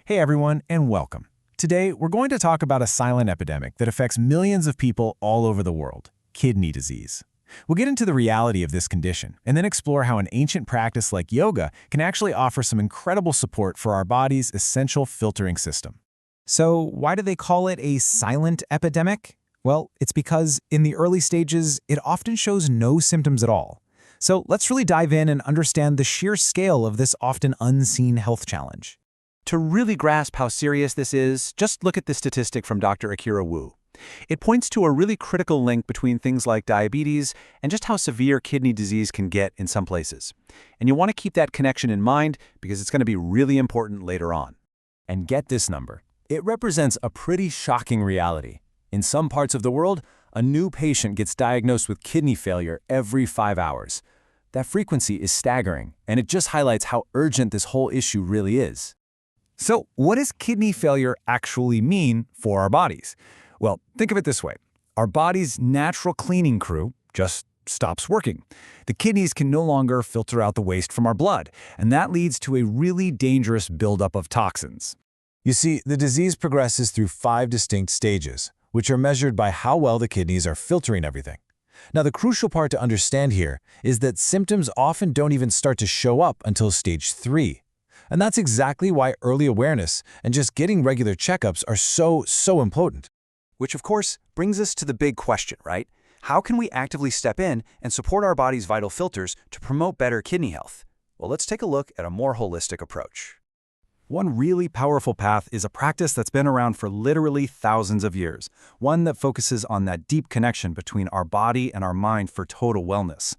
Hey everyone, and welcome. Today, we're going to talk about a silent epidemic that affects millions of people all over the world, kidney disease. We'll get into the reality of this condition, and then explore how an ancient practice like yoga can actually offer some incredible support for our body's essential filtering system. So, why do they call it a silent epidemic? Well, it's because in the early stages, it often shows no symptoms at all. So let's really dive in and understand the sheer scale of this often unseen health challenge. To really grasp how serious this is, just look at this statistic from Dr. Akira Wu. It points to a really critical link between things like diabetes and just how severe kidney disease can get in some places. And you want to keep that connection in mind because it's going to be really important later on. And get this number. It represents a pretty shocking reality. In some parts of the world, a new patient gets diagnosed with kidney failure every 5 hours. That frequency is staggering, and it just highlights how urgent this whole issue really is. So, what does kidney failure actually mean for our bodies? Well, think of it this way. Our body's natural cleaning crew just stops working. The kidneys can no longer filter out the waste from our blood, and that leads to a really dangerous buildup of toxins. You see, the disease progresses through 5 distinct stages, which are measured by how well the kidneys are filtering everything. Now, the crucial part to understand here is that symptoms often don't even start to show up until stage 3. And that's exactly why early awareness and just getting regular checkups are so important. Which, of course, brings us to the big question, right? How can we actively step in and support our body's vital filters to promote better kidney health? Well, let's take a look at a more holistic approach. One really powerful path is a practice that's been around for literally thousands of years, one that focuses on that deep connection between our body and our mind for total wellness.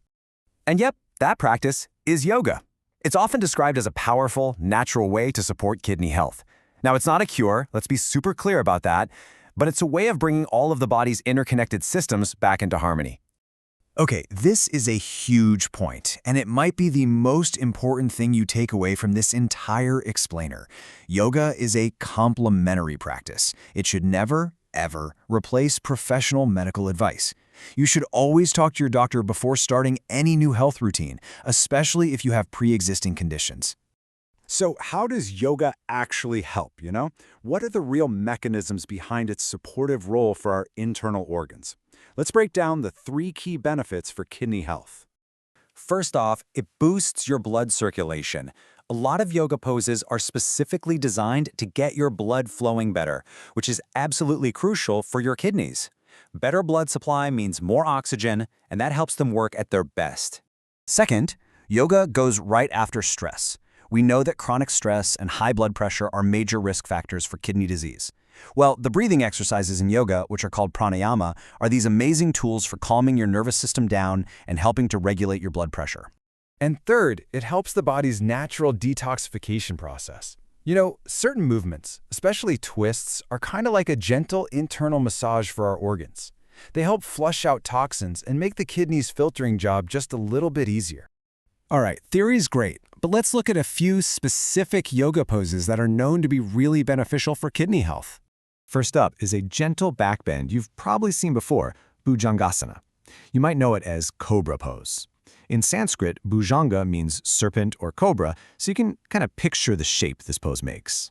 And yep, that practice is yoga. It's often described as a powerful, natural way to support kidney health. Now, it's not a cure, let's be super clear about that, but it's a way of bringing all of the body's interconnected systems back into harmony. Okay, this is a huge point, and it might be the most important thing you take away from this entire explainer. Yoga is a complementary practice. It should never, ever replace professional medical advice. You should always talk to your doctor before starting any new health routine, especially if you have pre-existing conditions. So how does yoga actually help, What are the real mechanisms behind its supportive role for our internal organs? Let's break down the 3 key benefits for kidney health. First off, it boosts your blood circulation. A lot of yoga poses are specifically designed to get your blood flowing better, which is absolutely crucial for your kidneys. Better blood supply means more oxygen, and that helps them work at their best. Second, yoga goes right after stress. We know that chronic stress and high blood pressure are major risk factors for kidney disease. Well, the breathing exercises in yoga, which are called pranayama, are these amazing tools for calming your nervous system down and helping to regulate your blood pressure. And third, it helps the body's natural detoxification process. Certain movements, especially twists, are kind of like a gentle internal massage for our organs. They help flush out toxins and make the kidney's filtering job just a little bit easier. All right, theory's great, but let's look at a few specific yoga poses that are known to be really beneficial for kidney health. First up is a gentle back bend you've probably seen before, Bhujangasana. You might know it as cobra pose. In Sanskrit, bhujanga means serpent or cobra, so you can kind of picture the shape this pose makes.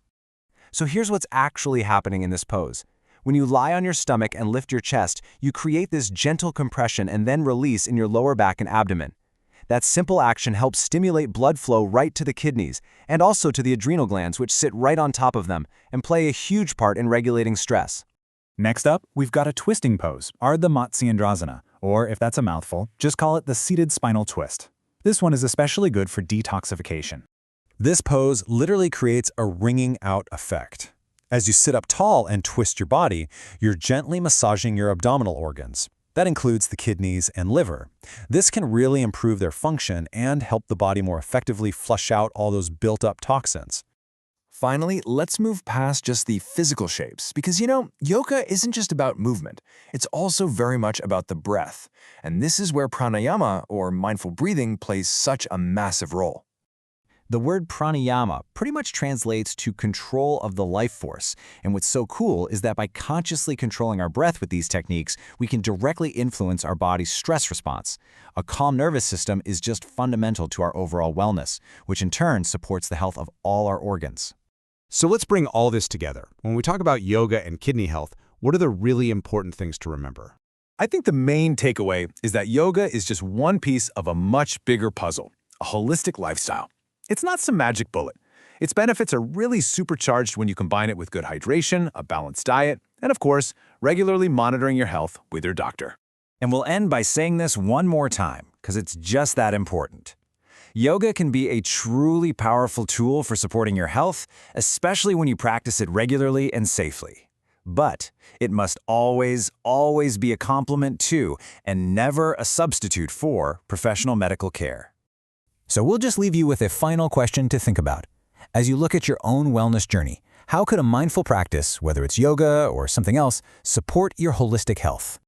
So here's what's actually happening in this pose. When you lie on your stomach and lift your chest, you create this gentle compression and then release in your lower back and abdomen. That simple action helps stimulate blood flow right to the kidneys and also to the adrenal glands, which sit right on top of them and play a huge part in regulating stress. Next up, we've got a twisting pose, Ardha Matsyendrasana, or if that's a mouthful, just call it the seated spinal twist. This one is especially good for detoxification. This pose literally creates a wringing out effect. As you sit up tall and twist your body, you're gently massaging your abdominal organs. That includes the kidneys and liver. This can really improve their function and help the body more effectively flush out all those built-up toxins. Finally, let's move past just the physical shapes, because yoga isn't just about movement. It's also very much about the breath. And this is where pranayama, or mindful breathing, plays such a massive role. The word pranayama pretty much translates to control of the life force. And what's so cool is that by consciously controlling our breath with these techniques, we can directly influence our body's stress response. A calm nervous system is just fundamental to our overall wellness, which in turn supports the health of all our organs. So let's bring all this together. When we talk about yoga and kidney health, what are the really important things to remember? I think the main takeaway is that yoga is just one piece of a much bigger puzzle, a holistic lifestyle. It's not some magic bullet. Its benefits are really supercharged when you combine it with good hydration, a balanced diet, and of course, regularly monitoring your health with your doctor. And we'll end by saying this one more time, because it's just that important. Yoga can be a truly powerful tool for supporting your health, especially when you practice it regularly and safely. But it must always, always be a complement to, and never a substitute for, professional medical care. So we'll just leave you with a final question to think about. As you look at your own wellness journey, how could a mindful practice, whether it's yoga or something else, support your holistic health?